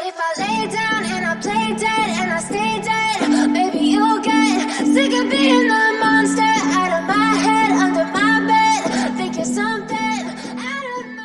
if I lay down and I play dead and I stay dead, maybe you'll get sick of being the monster out of my head, under my bed. Think you're something out of my...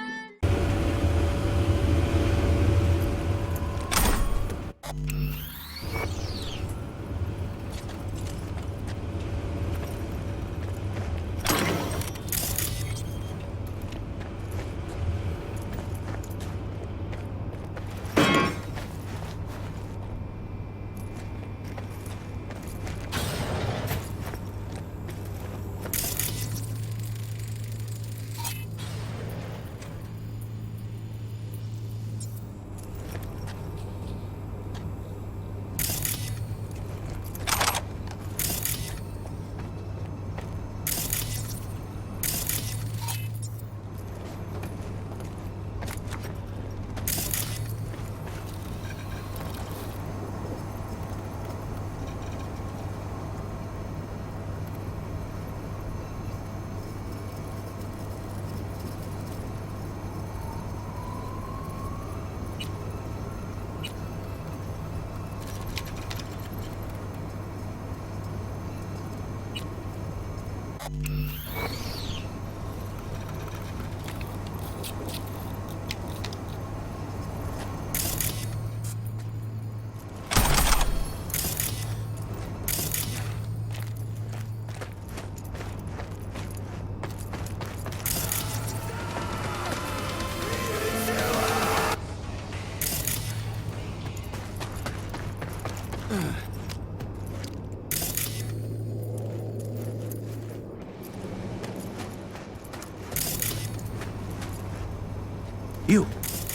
You,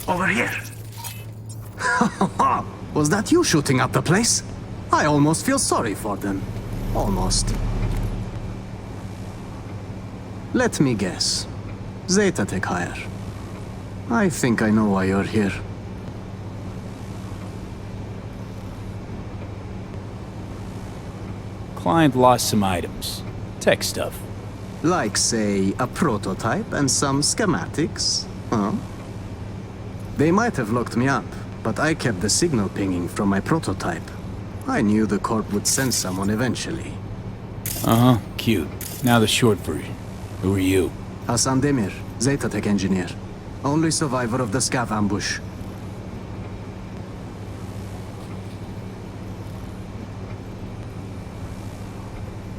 over here. Was that you shooting up the place? I almost feel sorry for them. Almost. Let me guess. Zeta Tech hire. I think I know why you're here. Client lost some items. Tech stuff. Like, say, a prototype and some schematics, huh? They might have locked me up, but I kept the signal pinging from my prototype. I knew the Corp would send someone eventually. Uh-huh, cute. Now the short version. Who are you? Hassan Demir, Zeta Tech engineer. Only survivor of the scav ambush.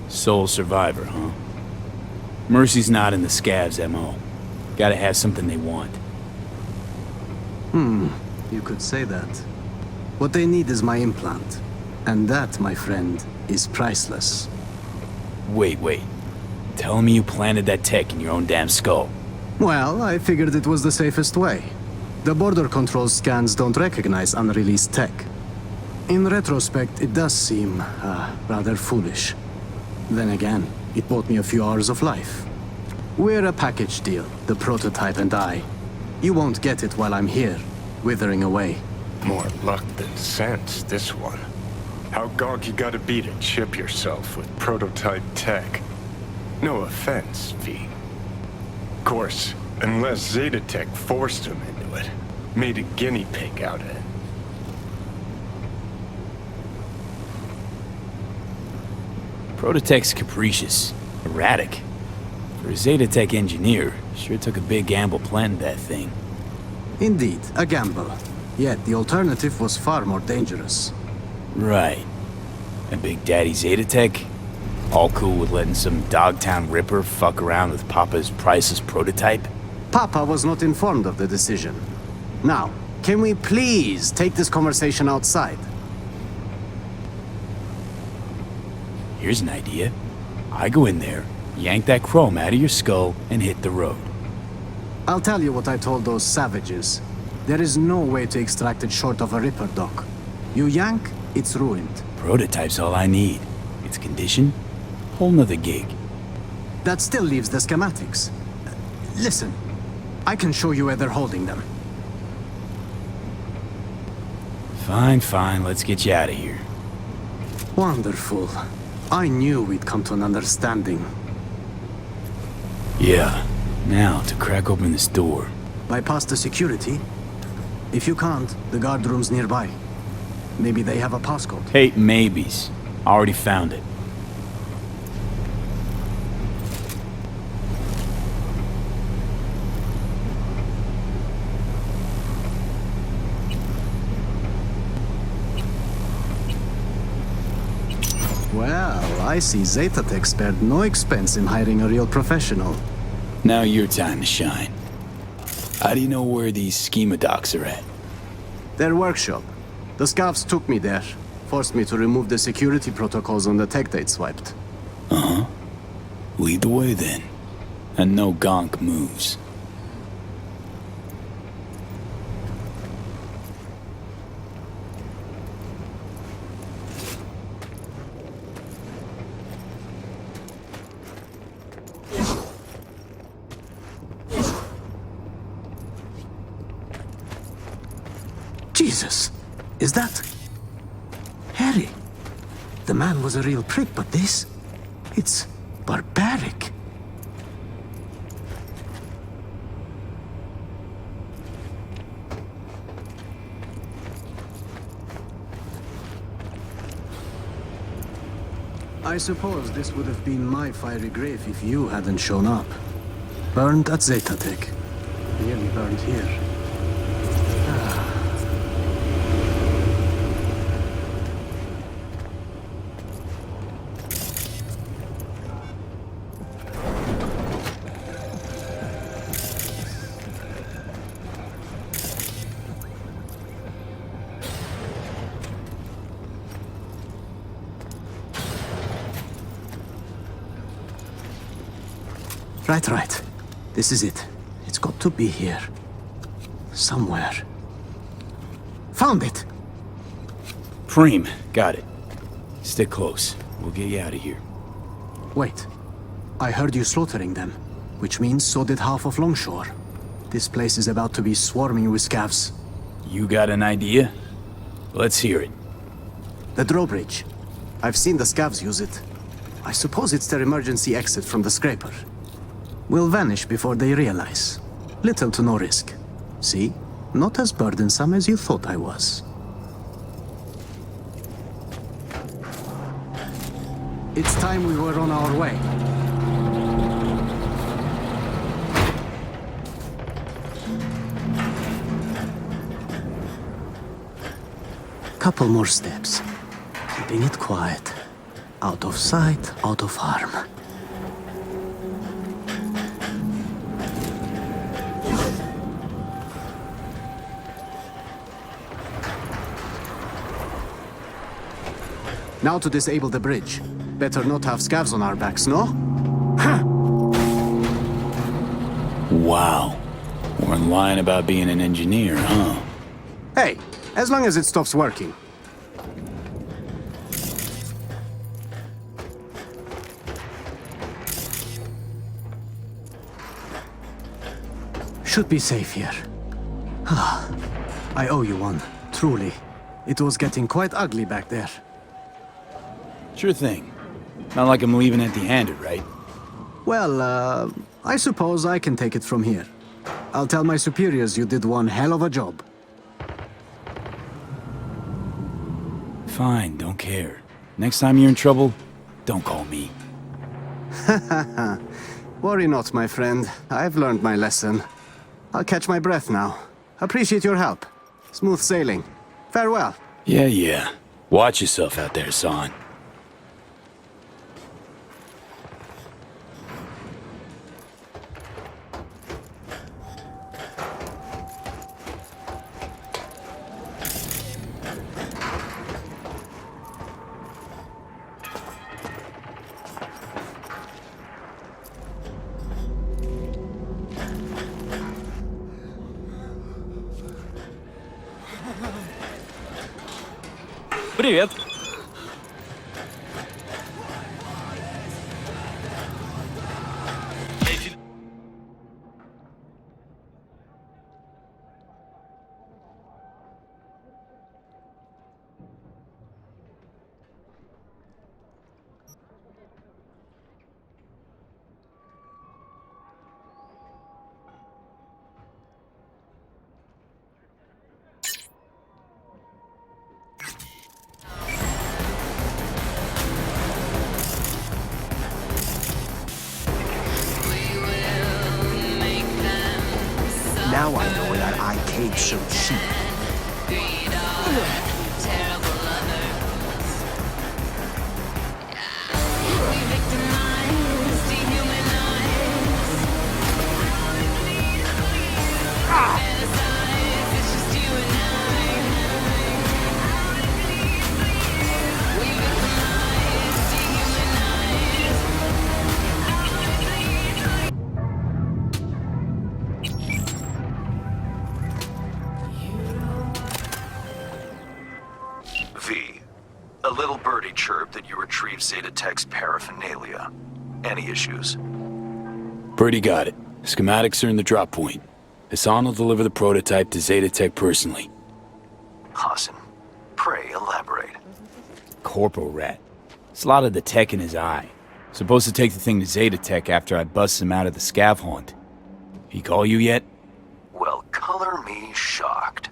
Sole survivor, huh? Mercy's not in the scavs, M.O. Gotta have something they want. You could say that. What they need is my implant. And that, my friend, is priceless. Wait. Tell me you planted that tech in your own damn skull. Well, I figured it was the safest way. The border control scans don't recognize unreleased tech. In retrospect, it does seem, rather foolish. Then again, it bought me a few hours of life. We're a package deal, the prototype and I. You won't get it while I'm here, withering away. More luck than sense, this one. How gonk you gotta be to chip yourself with prototype tech? No offense, V. Of course, unless Zeta Tech forced him into it. Made a guinea pig out of it. Prototech's capricious, erratic. For a Zeta Tech engineer, sure took a big gamble planting that thing. Indeed, a gamble. Yet the alternative was far more dangerous. Right. And Big Daddy Zeta Tech? All cool with letting some Dogtown Ripper fuck around with Papa's priceless prototype? Papa was not informed of the decision. Now, can we please take this conversation outside? Here's an idea. I go in there, yank that chrome out of your skull, and hit the road. I'll tell you what I told those savages. There is no way to extract it short of a Ripper, Doc. You yank, it's ruined. Prototype's all I need. Its condition? Whole nother gig. That still leaves the schematics. Listen, I can show you where they're holding them. Fine, let's get you out of here. Wonderful. I knew we'd come to an understanding. Yeah. Now, to crack open this door. Bypass the security? If you can't, the guard room's nearby. Maybe they have a passcode. Hey, maybes. Already found it. Well, I see Zetatech spared no expense in hiring a real professional. Now your time to shine. How do you know where these schema docs are at? Their workshop. The scavs took me there. Forced me to remove the security protocols on the tech they'd swiped. Uh-huh. Lead the way then. And no gonk moves. Jesus! Is that... Harry? The man was a real prick, but this... It's... barbaric. I suppose this would have been my fiery grave if you hadn't shown up. Burned at Zetatech. Nearly burned here. Right. This is it. It's got to be here. Somewhere. Found it! Preem, got it. Stick close. We'll get you out of here. Wait. I heard you slaughtering them, which means so did half of Longshore. This place is about to be swarming with scavs. You got an idea? Let's hear it. The drawbridge. I've seen the scavs use it. I suppose it's their emergency exit from the scraper. Will vanish before they realize. Little to no risk. See? Not as burdensome as you thought I was. It's time we were on our way. Couple more steps. Keeping it quiet. Out of sight, out of harm. Now to disable the bridge. Better not have scavs on our backs, no? Wow. Weren't lying about being an engineer, huh? Hey, as long as it stops working. Should be safe here. I owe you one, truly. It was getting quite ugly back there. Sure thing. Not like I'm leaving empty-handed, right? Well, I suppose I can take it from here. I'll tell my superiors you did one hell of a job. Fine, don't care. Next time you're in trouble, don't call me. Worry not, my friend. I've learned my lesson. I'll catch my breath now. Appreciate your help. Smooth sailing. Farewell. Yeah. Watch yourself out there, son. Привет. Egyptian sheep. V, a little birdie chirped that you retrieved Zeta Tech's paraphernalia. Any issues? Birdie got it. Schematics are in the drop point. Hassan will deliver the prototype to Zeta Tech personally. Hassan, pray elaborate. Corpo rat. Slotted the tech in his eye. Supposed to take the thing to Zeta Tech after I bust him out of the scav haunt. He call you yet? Well, color me shocked.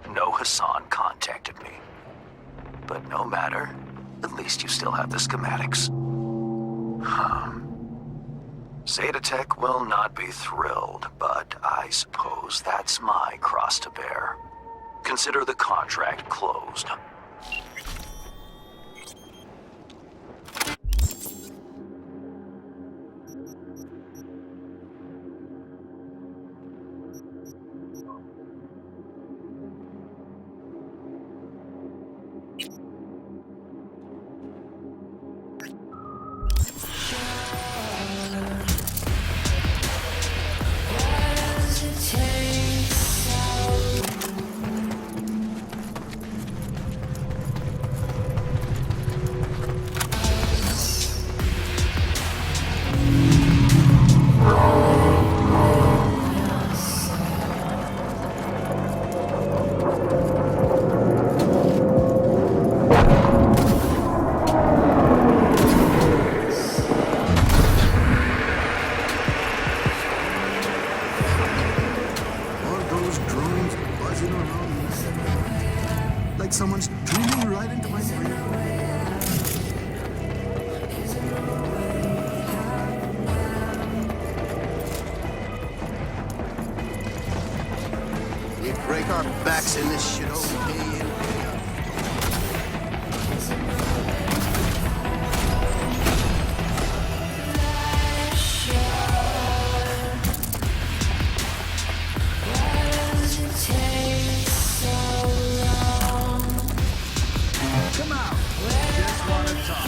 No Hassan contacted me. But no matter. At least you still have the schematics. Zeta Tech will not be thrilled, but I suppose that's my cross to bear. Consider the contract closed. Like someone's dreaming right into my brain. We break our backs in this shit all day in, day out. Come out. Just wanna talk.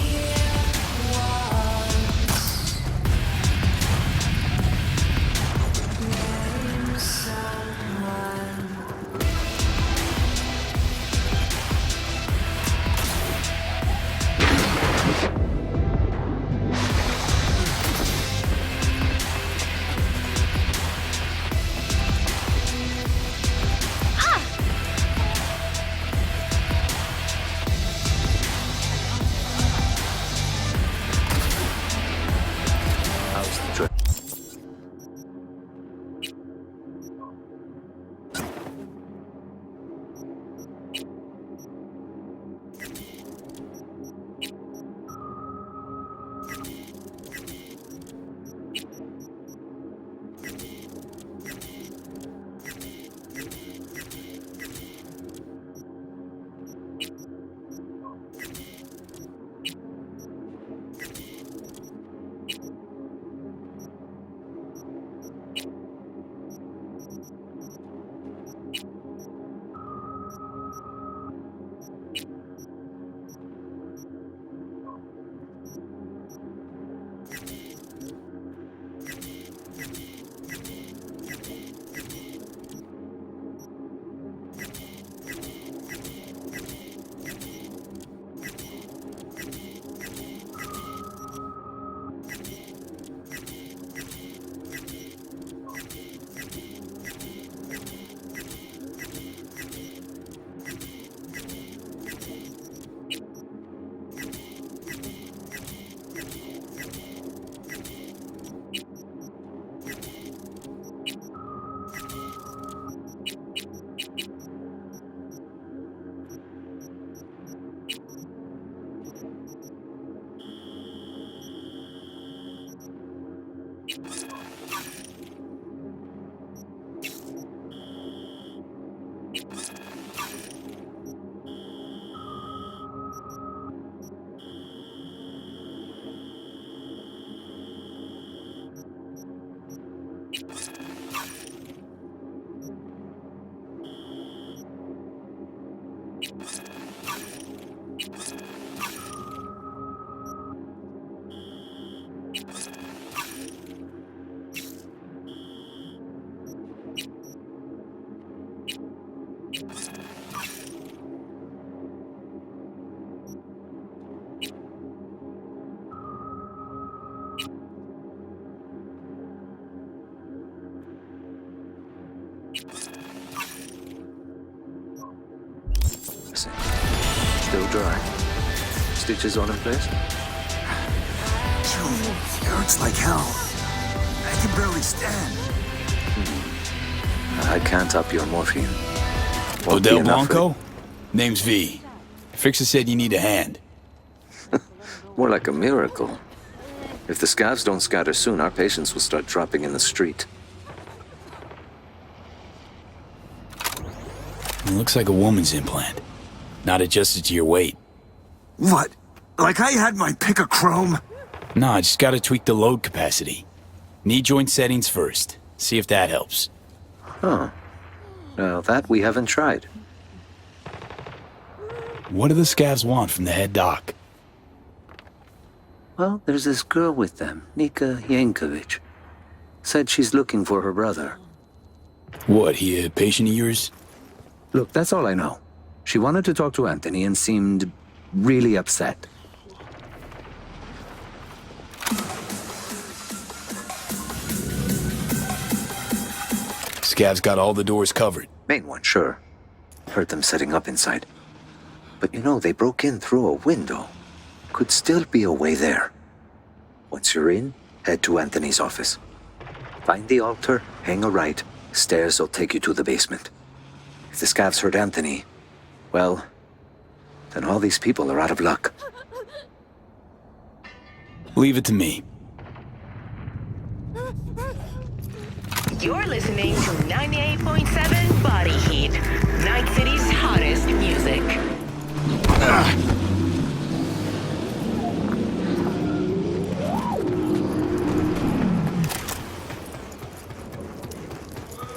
missing. Still dry. Stitches on in place? It hurts like hell. I can barely stand. I can't up your morphine. Won't be Odell enough for- Blanco? Name's V. Fixer said you need a hand. More like a miracle. If the scavs don't scatter soon, our patients will start dropping in the street. It looks like a woman's implant. Not adjusted to your weight. What? Like I had my pick of chrome? Nah, just gotta tweak the load capacity. Knee joint settings first. See if that helps. Huh. Now that we haven't tried. What do the scavs want from the head doc? Well, there's this girl with them, Nika Yankovic. Said she's looking for her brother. What, he a patient of yours? Look, that's all I know. She wanted to talk to Anthony and seemed really upset. Scavs got all the doors covered. Main one, sure. Heard them setting up inside. But you know, they broke in through a window. Could still be a way there. Once you're in, head to Anthony's office. Find the altar, hang a right. Stairs will take you to the basement. If the scavs heard Anthony, well, then all these people are out of luck. Leave it to me. You're listening to 98.7 Body Heat, Night City's hottest music.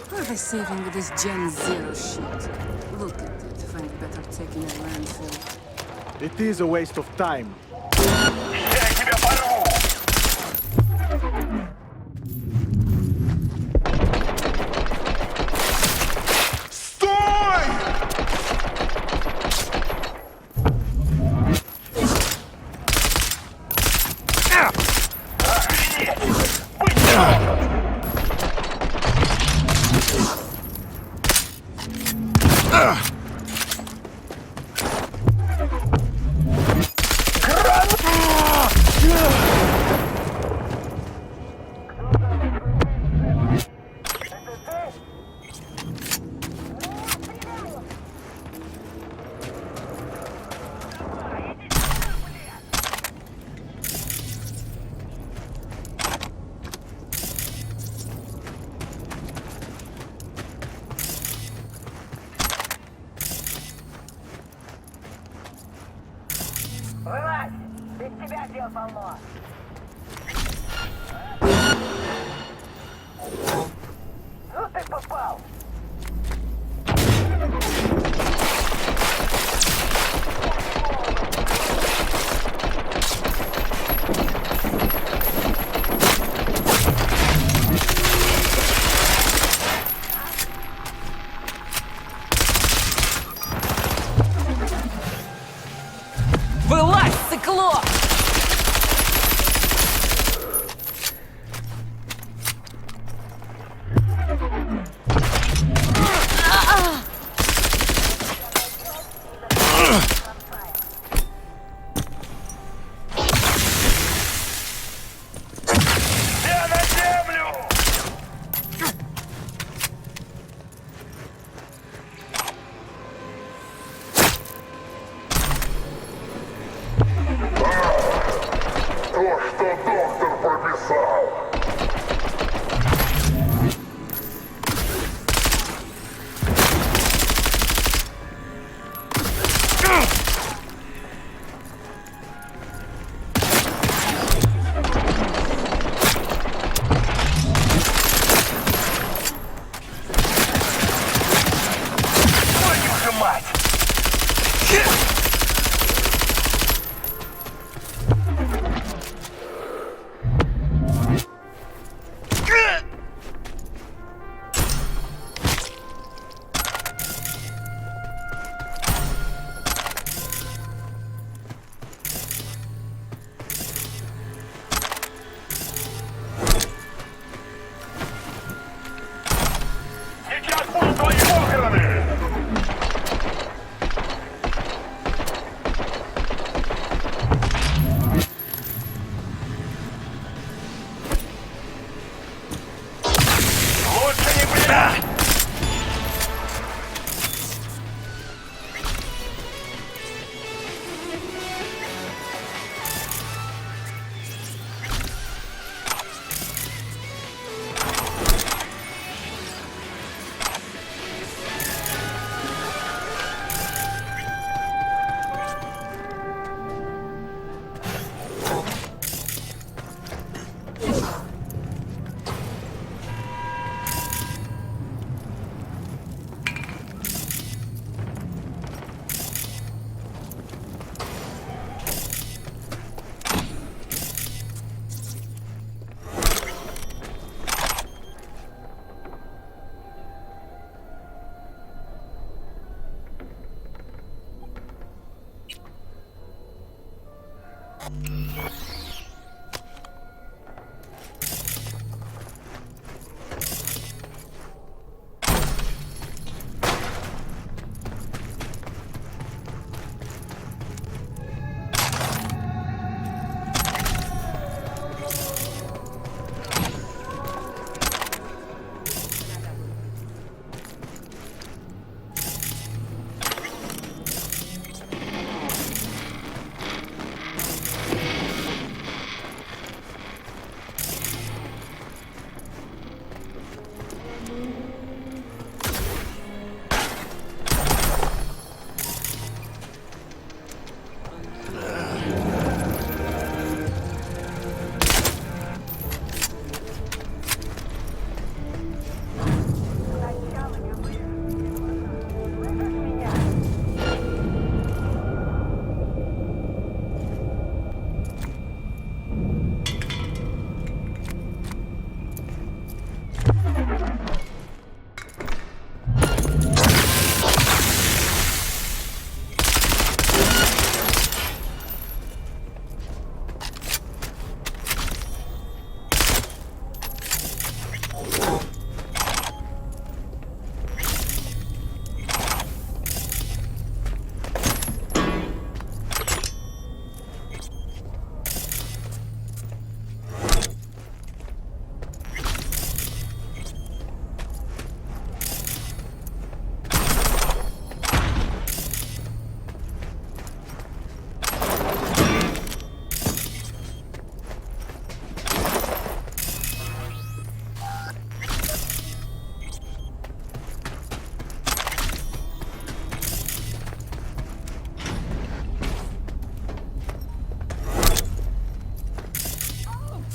What are they saving with this Gen Zero shit? Look at it. Find it better taking a landfill. It is a waste of time. Вылазь, циклоп!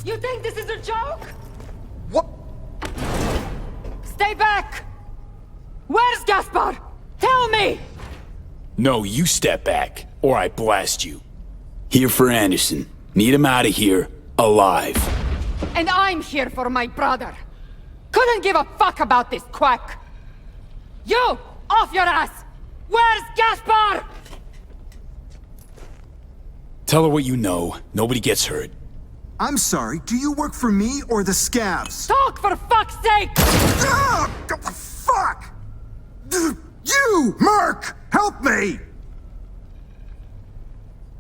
You think this is a joke? What? Stay back! Where's Gaspar? Tell me! No, you step back, or I blast you. Here for Anderson. Need him out of here, alive. And I'm here for my brother. Couldn't give a fuck about this quack. You! Off your ass! Where's Gaspar? Tell her what you know. Nobody gets hurt. I'm sorry, do you work for me or the scabs? Talk for fuck's sake! Ah! Fuck! You, Merc! Help me!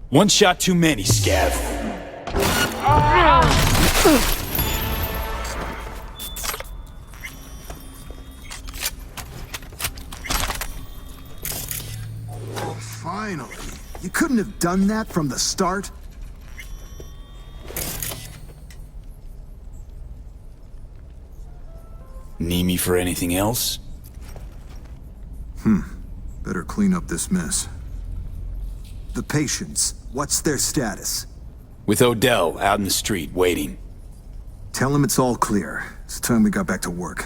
One shot too many, Scav. Finally. You couldn't have done that from the start? Need me for anything else? Better clean up this mess. The patients, what's their status? With Odell out in the street, waiting. Tell him it's all clear. It's time we got back to work.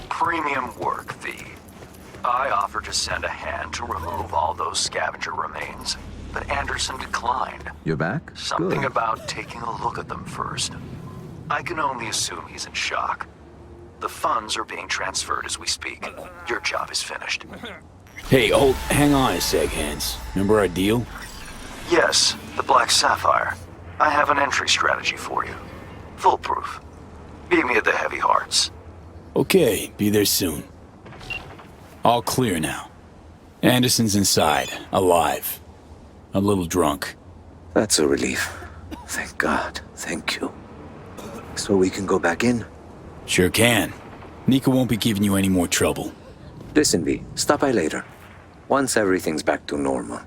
Premium work, V. I offered to send a hand to remove all those scavenger remains, but Anderson declined. You're back? Something Good. about taking a look at them first. I can only assume he's in shock. The funds are being transferred as we speak. Your job is finished. Hey, hang on a sec, Hans. Remember our deal? Yes, the Black Sapphire. I have an entry strategy for you. Foolproof. Meet me at the Heavy Hearts. Okay, be there soon. All clear now. Anderson's inside, alive. A little drunk. That's a relief. Thank God. Thank you. So we can go back in? Sure can. Nika won't be giving you any more trouble. Listen, V. Stop by later. Once everything's back to normal.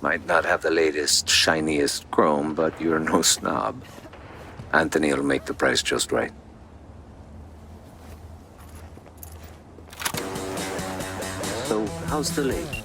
Might not have the latest, shiniest chrome, but you're no snob. Anthony'll make the price just right. So, how's the lady?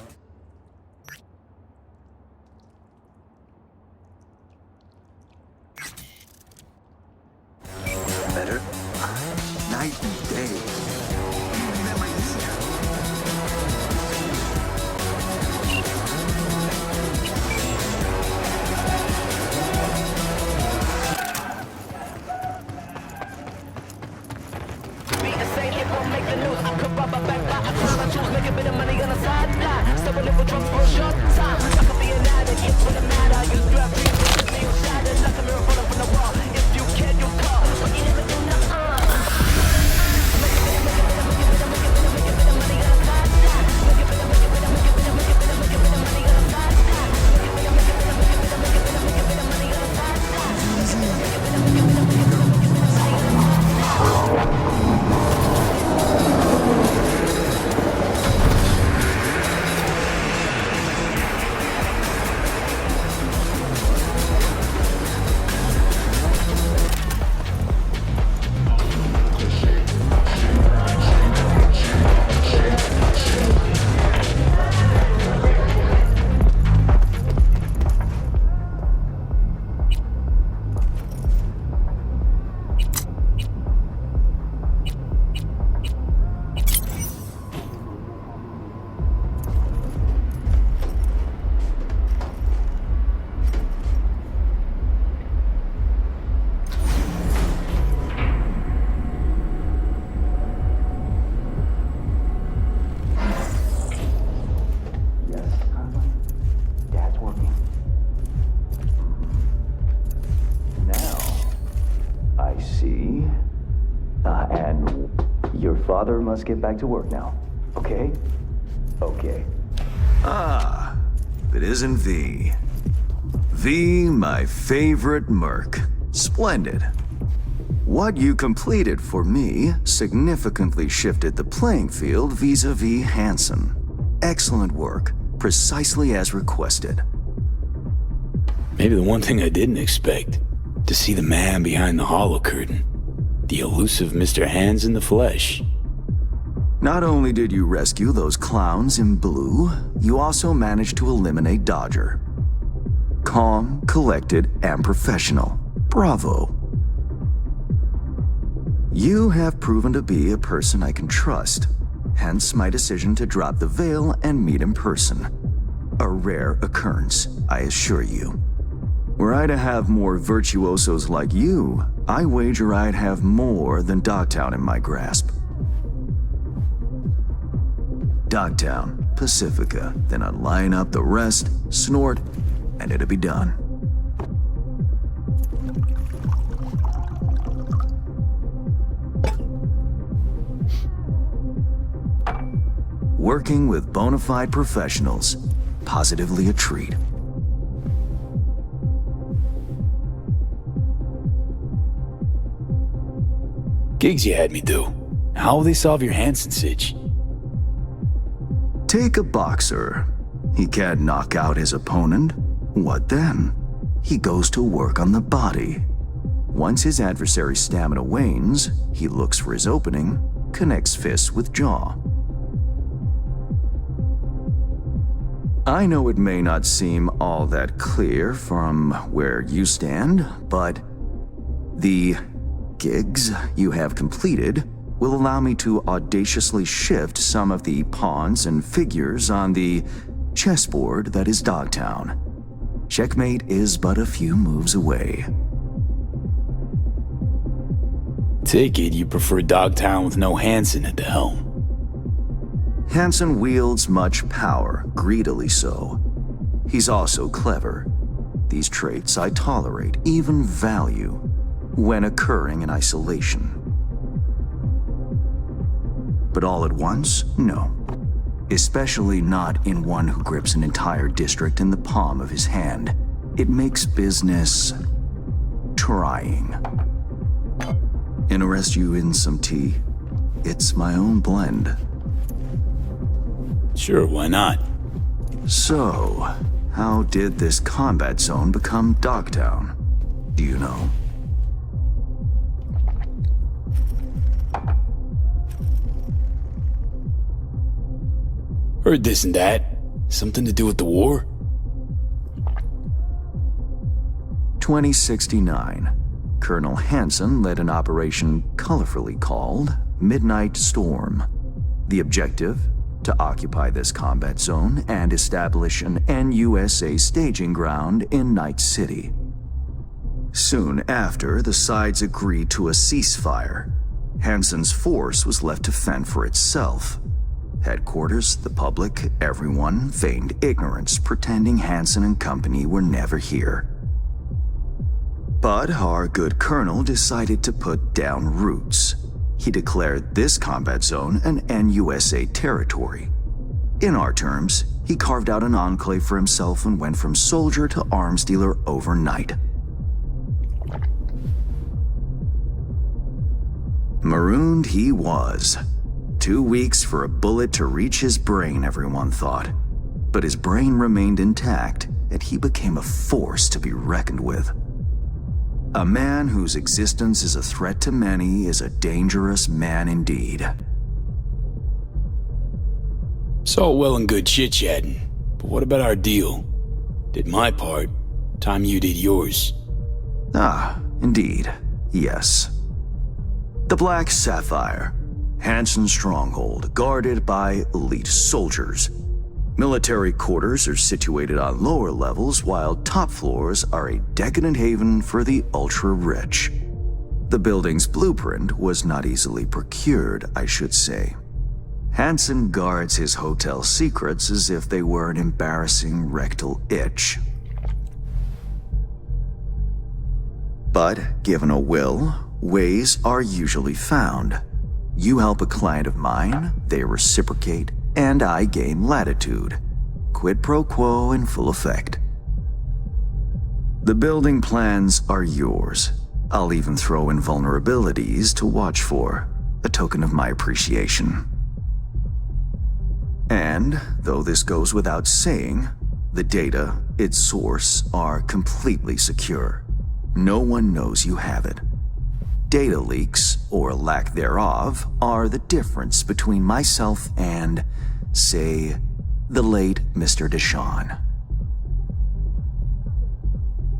Father must get back to work now. Okay? Okay. Ah, it isn't V. V, my favorite merc. Splendid. What you completed for me significantly shifted the playing field vis-a-vis Hansen. Excellent work, precisely as requested. Maybe the one thing I didn't expect, to see the man behind the hollow curtain. The elusive Mr. Hands in the flesh. Not only did you rescue those clowns in blue, you also managed to eliminate Dodger. Calm, collected, and professional. Bravo. You have proven to be a person I can trust, hence my decision to drop the veil and meet in person. A rare occurrence, I assure you. Were I to have more virtuosos like you, I wager I'd have more than Dogtown in my grasp. Dogtown, Pacifica, then I'd line up the rest, snort, and it'd be done. Working with bona fide professionals, positively a treat. Gigs you had me do. How will they solve your Hansen sitch? Take a boxer. He can't knock out his opponent. What then? He goes to work on the body. Once his adversary's stamina wanes, he looks for his opening, connects fists with jaw. I know it may not seem all that clear from where you stand, but the gigs you have completed will allow me to audaciously shift some of the pawns and figures on the chessboard that is Dogtown. Checkmate is but a few moves away. Take it you prefer Dogtown with no Hansen at the helm. Hansen wields much power, greedily so. He's also clever. These traits I tolerate, even value, when occurring in isolation. But all at once, no. Especially not in one who grips an entire district in the palm of his hand. It makes business trying. Interest you in some tea? It's my own blend. Sure, why not? So, how did this combat zone become Dogtown? Do you know? Heard this and that. Something to do with the war? 2069. Colonel Hansen led an operation colorfully called Midnight Storm. The objective? To occupy this combat zone and establish an NUSA staging ground in Night City. Soon after, the sides agreed to a ceasefire. Hansen's force was left to fend for itself. Headquarters, the public, everyone feigned ignorance, pretending Hansen and company were never here. But our good colonel decided to put down roots. He declared this combat zone an NUSA territory. In our terms, he carved out an enclave for himself and went from soldier to arms dealer overnight. Marooned he was. 2 weeks for a bullet to reach his brain, everyone thought. But his brain remained intact, and he became a force to be reckoned with. A man whose existence is a threat to many is a dangerous man indeed. It's all well and good chit-chatting, but what about our deal? Did my part, time you did yours. Ah, indeed, yes. The Black Sapphire, Hansen's stronghold, guarded by elite soldiers. Military quarters are situated on lower levels, while top floors are a decadent haven for the ultra-rich. The building's blueprint was not easily procured, I should say. Hansen guards his hotel secrets as if they were an embarrassing rectal itch. But given a will, ways are usually found. You help a client of mine, they reciprocate, and I gain latitude. Quid pro quo in full effect. The building plans are yours. I'll even throw in vulnerabilities to watch for, a token of my appreciation. And, though this goes without saying, the data, its source, are completely secure. No one knows you have it. Data leaks, or lack thereof, are the difference between myself and, say, the late Mr. Deshawn.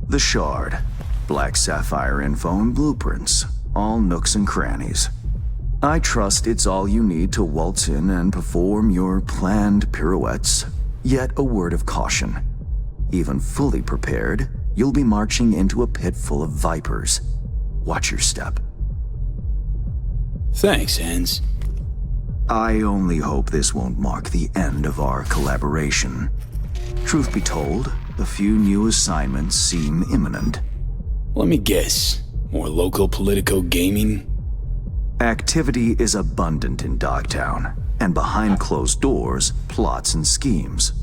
The Shard, Black Sapphire info and blueprints, all nooks and crannies. I trust it's all you need to waltz in and perform your planned pirouettes, yet a word of caution. Even fully prepared, you'll be marching into a pit full of vipers. Watch your step. Thanks, Hans. I only hope this won't mark the end of our collaboration. Truth be told, a few new assignments seem imminent. Let me guess. More local politico gaming? Activity is abundant in Dogtown, and behind closed doors, plots and schemes.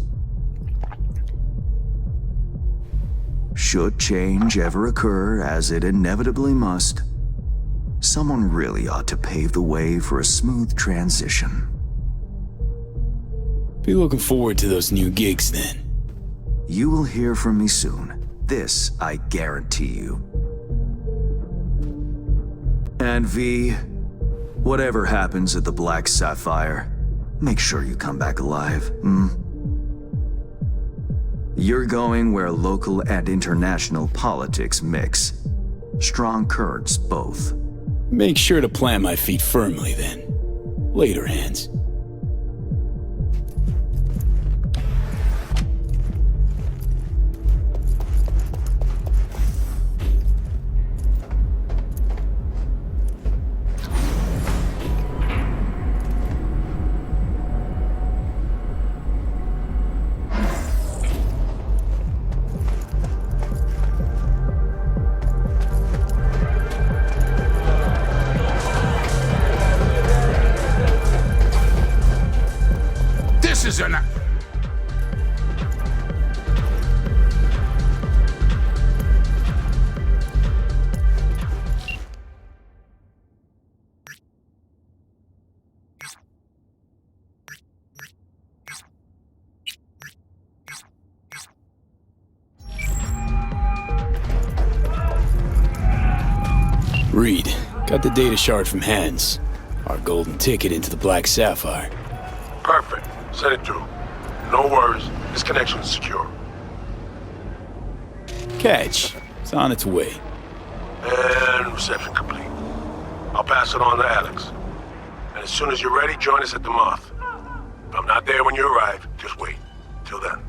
Should change ever occur, as it inevitably must, someone really ought to pave the way for a smooth transition. Be looking forward to those new gigs then. You will hear from me soon. This I guarantee you. And V, whatever happens at the Black Sapphire, make sure you come back alive, You're going where local and international politics mix. Strong currents, both. Make sure to plant my feet firmly then. Later, Hans. Reed, got the data shard from Hans. Our golden ticket into the Black Sapphire. Perfect. Send it through. No worries. This connection is secure. Catch. It's on its way. And reception complete. I'll pass it on to Alex. And as soon as you're ready, join us at the Moth. If I'm not there when you arrive, just wait. Till then.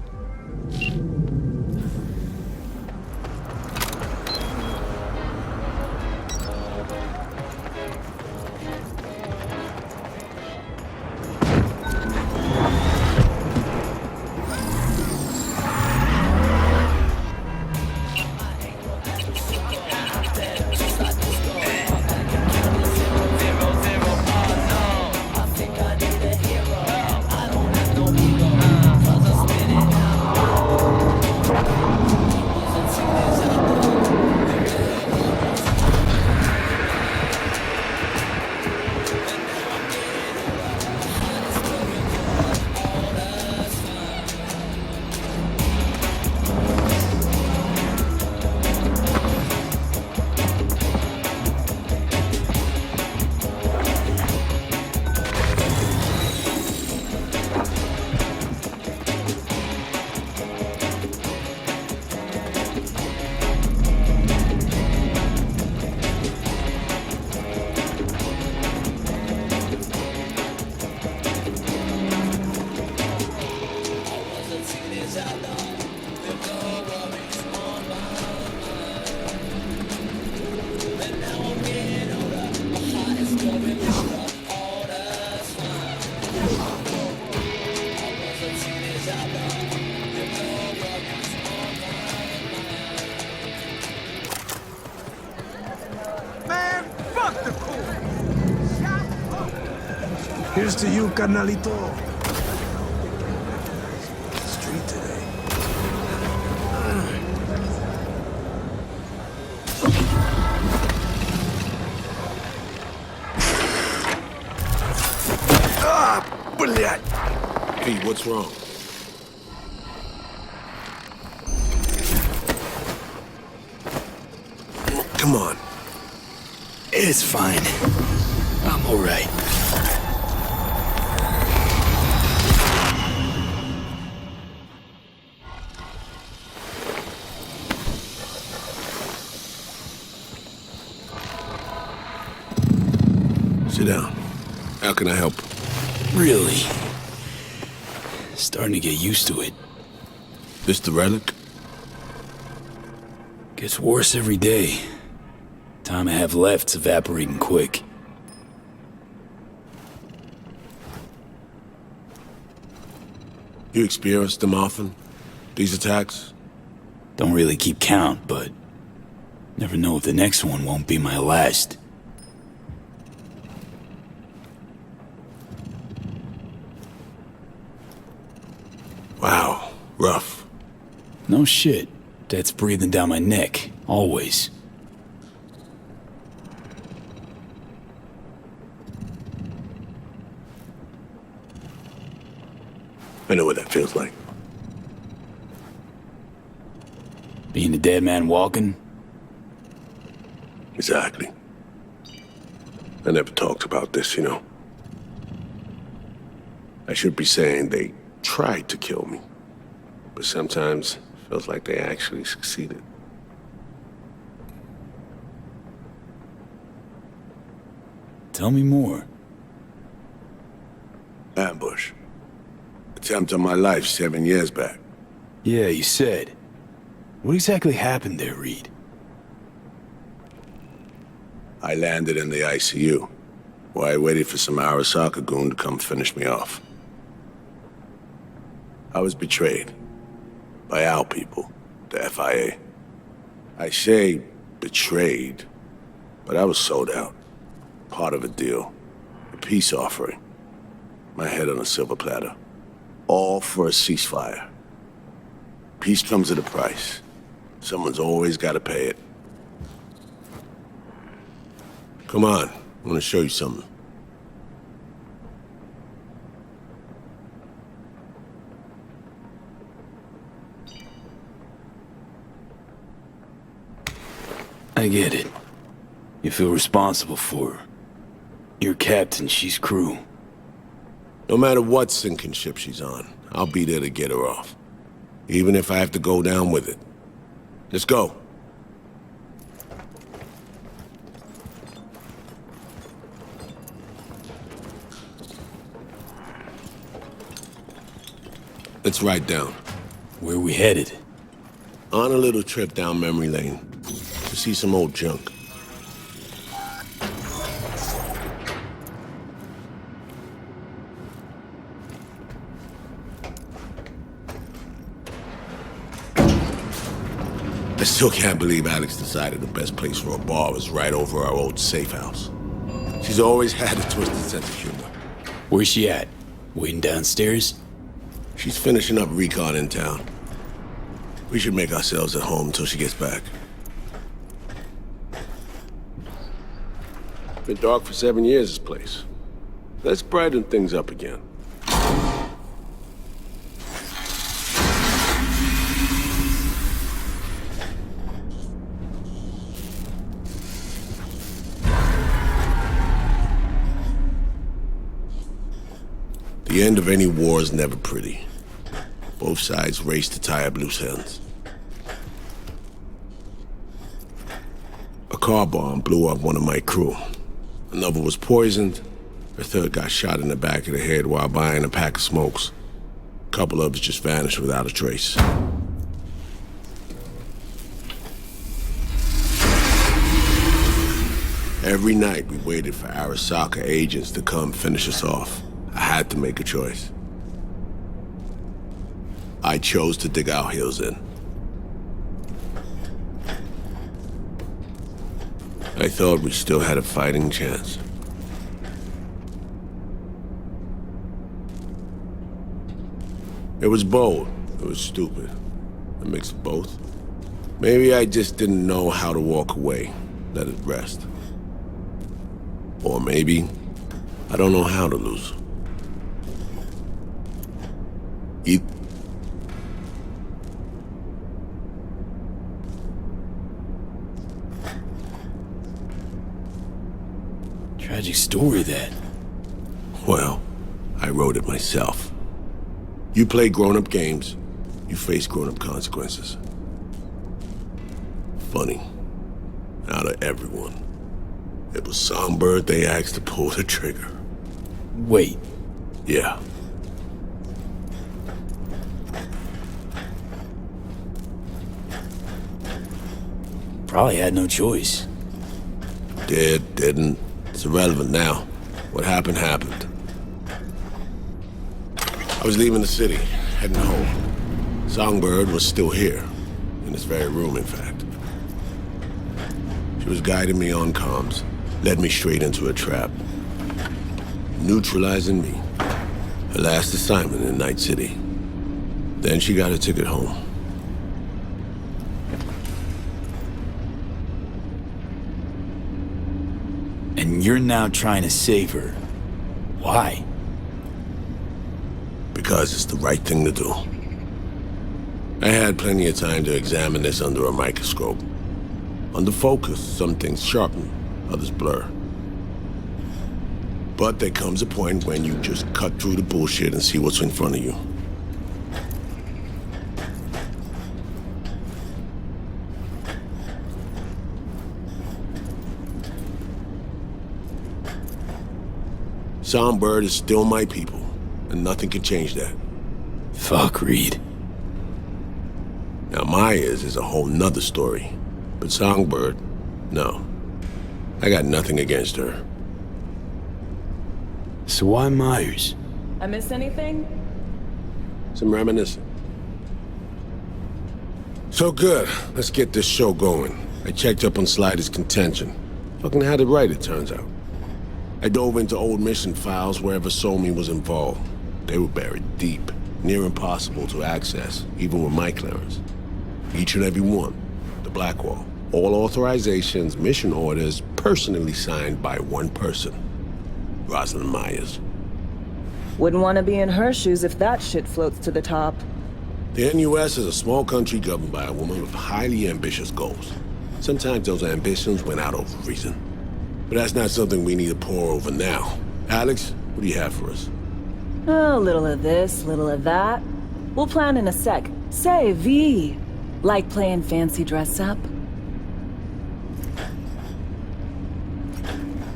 Here's to you, carnalito. Street today. Блядь! Hey, what's wrong? Come on. It's fine. I'm alright. Sit down. How can I help? Really? Starting to get used to it. This the relic? Gets worse every day. Time I have left's evaporating quick. You experience them often? These attacks? Don't really keep count, but never know if the next one won't be my last. Wow, rough. No shit. That's breathing down my neck, always. I know what that feels like. Being a dead man walking? Exactly. I never talked about this, you know. I should be saying they tried to kill me, but sometimes it feels like they actually succeeded. Tell me more. Ambush. Attempt on my life 7 years back. Yeah, you said. What exactly happened there, Reed? I landed in the ICU, where I waited for some Arasaka goon to come finish me off. I was betrayed by our people, the FIA. I say betrayed, but I was sold out. Part of a deal. A peace offering. My head on a silver platter. All for a ceasefire. Peace comes at a price. Someone's always got to pay it. Come on, I want to show you something. I get it. You feel responsible for her. You're captain, she's crew. No matter what sinking ship she's on, I'll be there to get her off. Even if I have to go down with it. Let's go. Let's ride down. Where are we headed? On a little trip down memory lane to see some old junk. I still can't believe Alex decided the best place for a bar was right over our old safe house. She's always had a twisted sense of humor. Where's she at? Waiting downstairs? She's finishing up recon in town. We should make ourselves at home until she gets back. Been dark for 7 years, this place. Let's brighten things up again. The end of any war is never pretty. Both sides race to tie up loose ends. A car bomb blew up one of my crew. Another was poisoned. A third got shot in the back of the head while buying a pack of smokes. couple of us just vanished without a trace. Every night we waited for Arasaka agents to come finish us off. I had to make a choice. I chose to dig our heels in. I thought we still had a fighting chance. It was bold. It was stupid. A mix of both. Maybe I just didn't know how to walk away, let it rest. Or maybe I don't know how to lose. Tragic story, that. Well, I wrote it myself. You play grown-up games, you face grown-up consequences. Funny. Out of everyone, it was Songbird they asked to pull the trigger. Wait. Yeah. Probably had no choice. Didn't. It's irrelevant now. What happened, happened. I was leaving the city, heading home. Songbird was still here. In this very room, in fact. She was guiding me on comms. Led me straight into a trap. Neutralizing me. Her last assignment in Night City. Then she got a ticket home. And you're now trying to save her. Why? Because it's the right thing to do. I had plenty of time to examine this under a microscope. Under focus, some things sharpen, others blur. But there comes a point when you just cut through the bullshit and see what's in front of you. Songbird is still my people, and nothing can change that. Fuck, Reed. Now Myers is a whole nother story, but Songbird, no. I got nothing against her. So why Myers? I miss anything? Some reminiscing. So good, let's get this show going. I checked up on Slider's contention. Fucking had it right, it turns out. I dove into old mission files wherever Somi was involved. They were buried deep, near impossible to access, even with my clearance. Each and every one, the Blackwall. All authorizations, mission orders, personally signed by one person. Rosalind Myers. Wouldn't want to be in her shoes if that shit floats to the top. The NUS is a small country governed by a woman with highly ambitious goals. Sometimes those ambitions went out over reason. But that's not something we need to pour over now. Alex, what do you have for us? A little of this, little of that. We'll plan in a sec. Say, V. Like playing fancy dress up?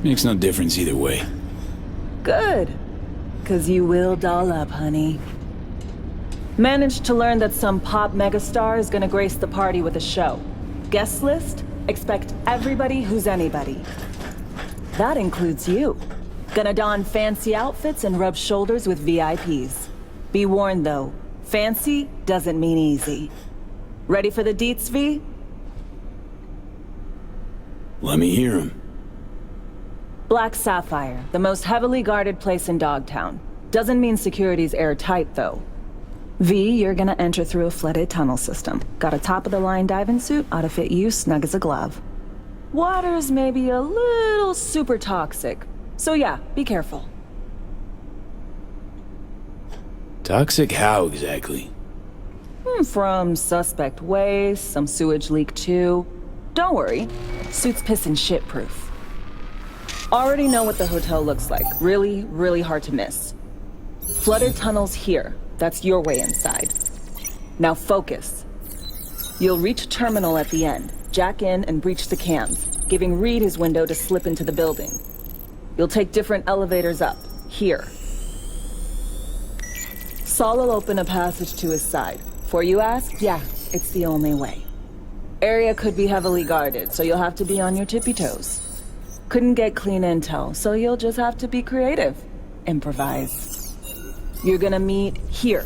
Makes no difference either way. Good. 'Cause you will doll up, honey. Managed to learn that some pop megastar is gonna grace the party with a show. Guest list? Expect everybody who's anybody. That includes you. Gonna don fancy outfits and rub shoulders with VIPs. Be warned though, fancy doesn't mean easy. Ready for the deets, V? Let me hear him. Black Sapphire, the most heavily guarded place in Dogtown. Doesn't mean security's airtight though. V, you're gonna enter through a flooded tunnel system. Got a top-of-the-line diving suit, ought to fit you snug as a glove. Water's maybe a little super toxic. So yeah, be careful. Toxic how exactly? From suspect waste, some sewage leak too. Don't worry, suit's piss and shit proof. Already know what the hotel looks like. Really, really hard to miss. Flooded tunnels here. That's your way inside. Now focus. You'll reach a terminal at the end. Jack in and breach the cams, giving Reed his window to slip into the building. You'll take different elevators up, here. Saul will open a passage to his side. For you ask? Yeah, it's the only way. Area could be heavily guarded, so you'll have to be on your tippy toes. Couldn't get clean intel, so you'll just have to be creative. Improvise. You're gonna meet here.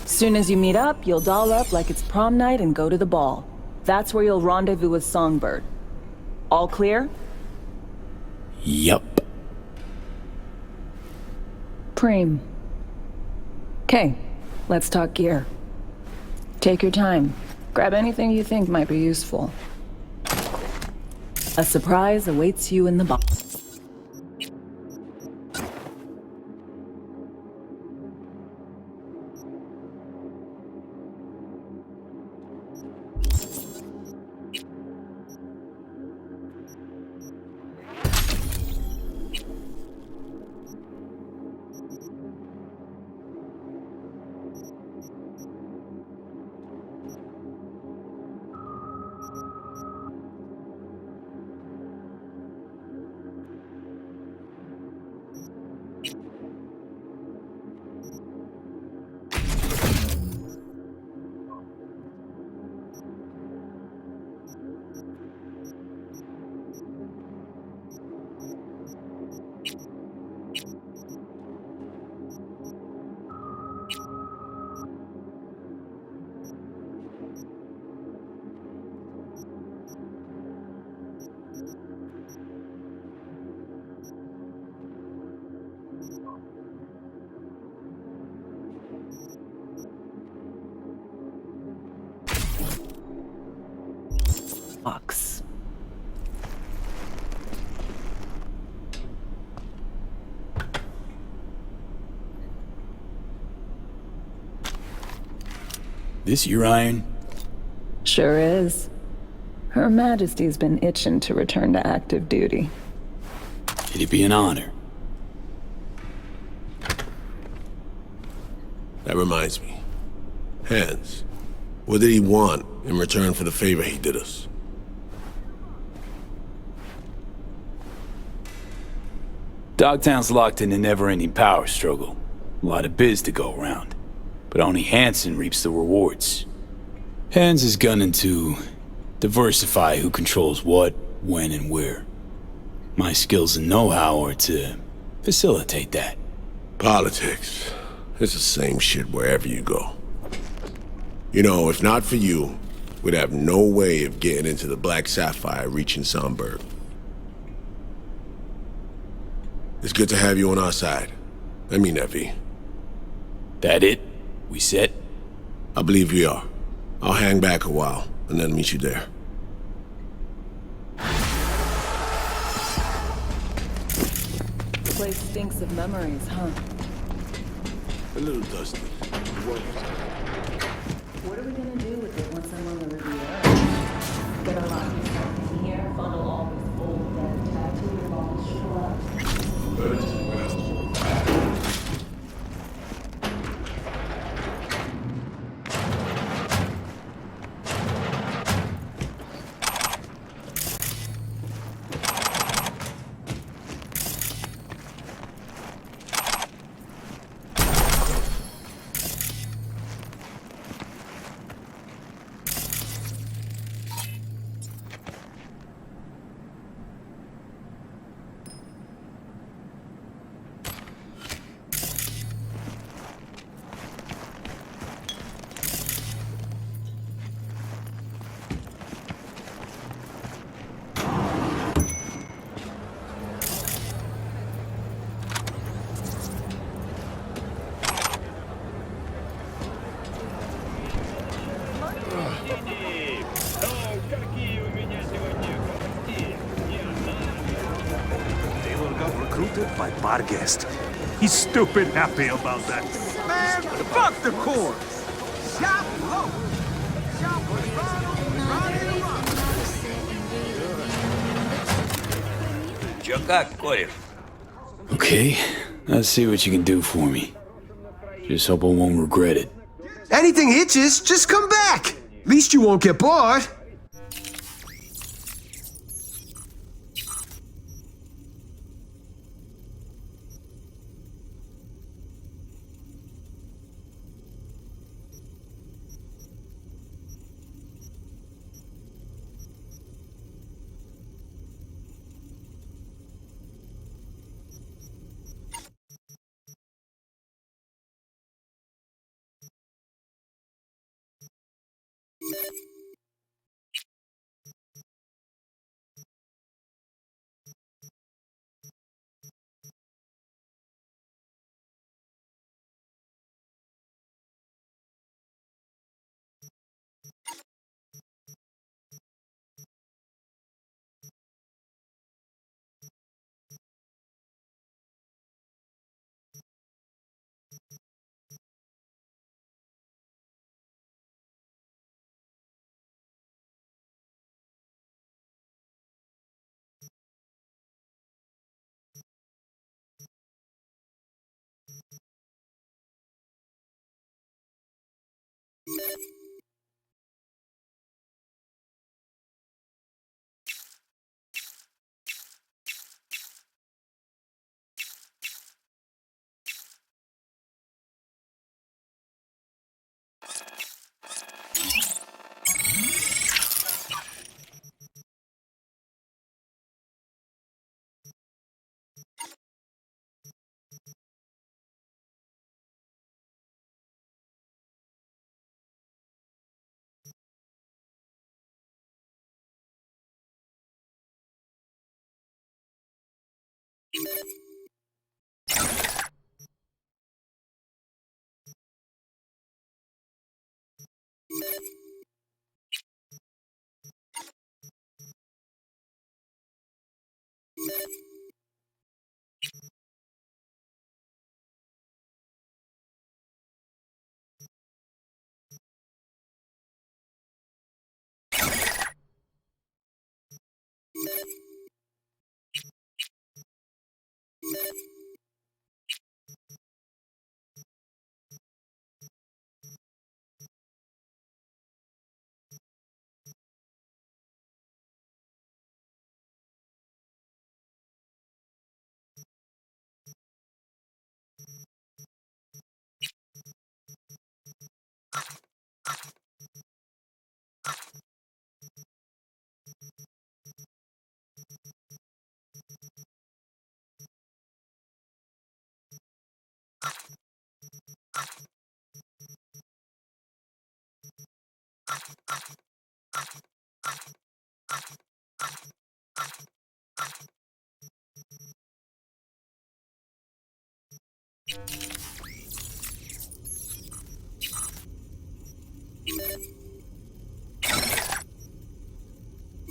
Soon as you meet up, you'll doll up like it's prom night and go to the ball. That's where you'll rendezvous with Songbird. All clear? Yup. Preem. Okay, let's talk gear. Take your time. Grab anything you think might be useful. A surprise awaits you in the box. This your iron? Sure is. Her Majesty's been itching to return to active duty. It'd be an honor. That reminds me. Hans, what did he want in return for the favor he did us? Dogtown's locked in a never-ending power struggle. A lot of biz to go around. But only Hansen reaps the rewards. Hans is gunning to diversify who controls what, when, and where. My skills and know-how are to facilitate that. Politics. It's the same shit wherever you go. You know, if not for you, we'd have no way of getting into the Black Sapphire reaching Songbird. It's good to have you on our side. I mean that, V. That it? We set? I believe we are. I'll hang back a while, and then meet you there. The place stinks of memories, huh? A little dusty. What are we gonna do with it once I'm on the Riviera? Gonna lock myself in here, funnel all this old dead tattoo balls show up. By Barghest. He's stupid happy about that. Man, fuck the court! Shop low! Shop Чё как, кореш? Okay, let's see what you can do for me. Just hope I won't regret it. Anything hitches, just come back! Least you won't get bored.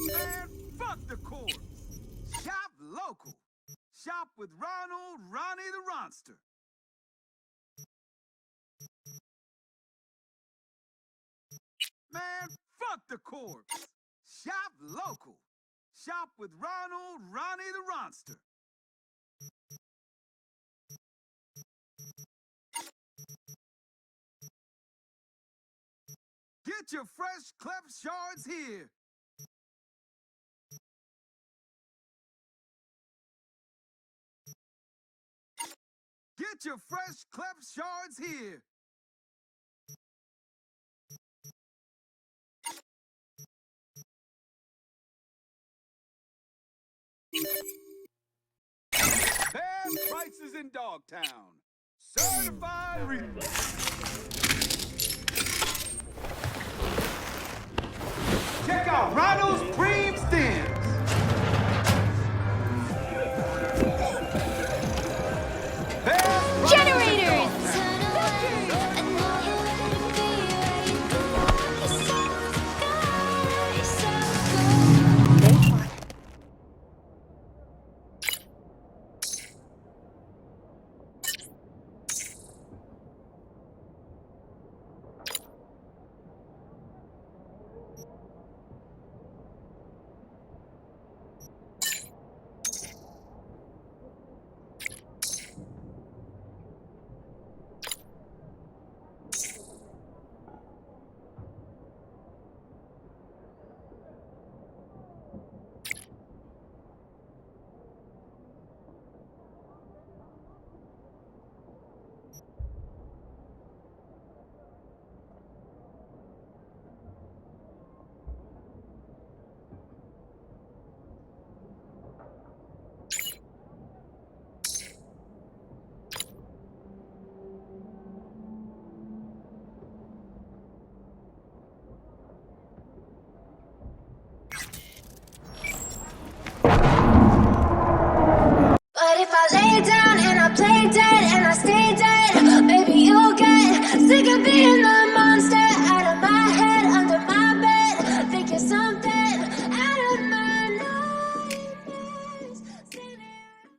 Man, fuck the corpse. Shop local. Shop with Ronald Ronnie the Ronster. Man, fuck the corpse. Shop local. Shop with Ronald Ronnie the Ronster. Get your fresh clep shards here. Get your fresh clep shards here. Bad prices in Dogtown. Certified Check out Ronald's